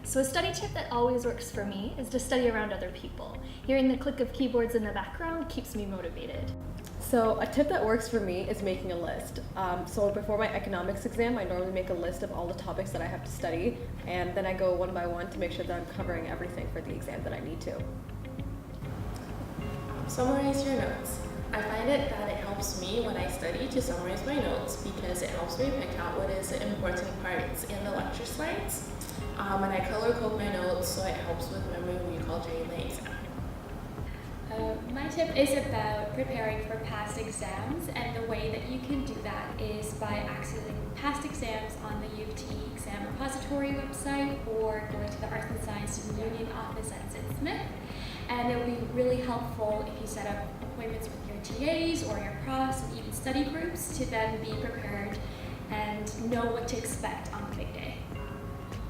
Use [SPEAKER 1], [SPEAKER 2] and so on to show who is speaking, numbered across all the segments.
[SPEAKER 1] So a study tip that always works for me is to study around other people. Hearing the click of keyboards in the background keeps me motivated.
[SPEAKER 2] So a tip that works for me is making a list. So before my economics exam, I normally make a list of all the topics that I have to study, and then I go one by one to make sure that I'm covering everything for the exam that I need to.
[SPEAKER 3] Summarize your notes. I find it that it helps me when I study to summarize my notes because it helps me pick out what is the important parts in the lecture slides. And I color code my notes so it helps with memory recall during the exam.
[SPEAKER 4] My tip is about preparing for past exams, and the way that you can do that is by accessing past exams on the U of T exam repository website or going to the Arts and Science Student Union office at Sid Smith. And it will be really helpful if you set up appointments with your TAs or your profs and even study groups to then be prepared and know what to expect on the big day.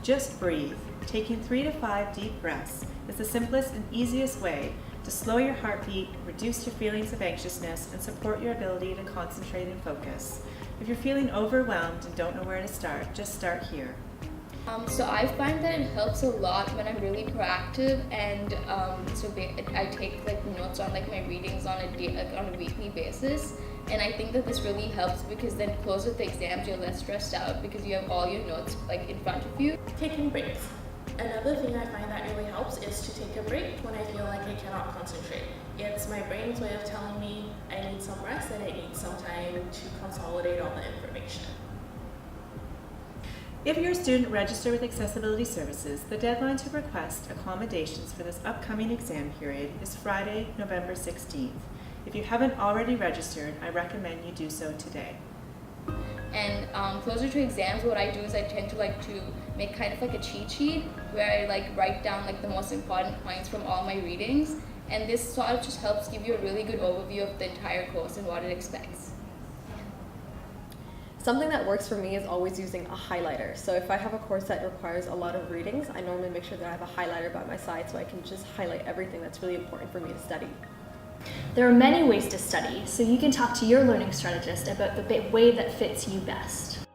[SPEAKER 5] Just breathe. Taking 3 to 5 deep breaths is the simplest and easiest way to slow your heartbeat, reduce your feelings of anxiousness, and support your ability to concentrate and focus. If you're feeling overwhelmed and don't know where to start, just start here.
[SPEAKER 6] So I find that it helps a lot when I'm really proactive, and I take notes on my readings on a weekly basis, and I think that this really helps because then closer to the exams you're less stressed out because you have all your notes in front of you.
[SPEAKER 3] Taking breaks. Another thing I find that really helps is to take a break when I feel like I cannot concentrate. It's my brain's way of telling me I need some rest and I need some time to consolidate all the information.
[SPEAKER 5] If you're a student registered with Accessibility Services, the deadline to request accommodations for this upcoming exam period is Friday, November 16th. If you haven't already registered, I recommend you do so today.
[SPEAKER 6] And closer to exams, what I do is I tend to make kind of a cheat sheet where I write down the most important points from all my readings, and this sort of just helps give you a really good overview of the entire course and what it expects.
[SPEAKER 2] Something that works for me is always using a highlighter. So if I have a course that requires a lot of readings, I normally make sure that I have a highlighter by my side so I can just highlight everything that's really important for me to study.
[SPEAKER 1] There are many ways to study, so you can talk to your learning strategist about the way that fits you best.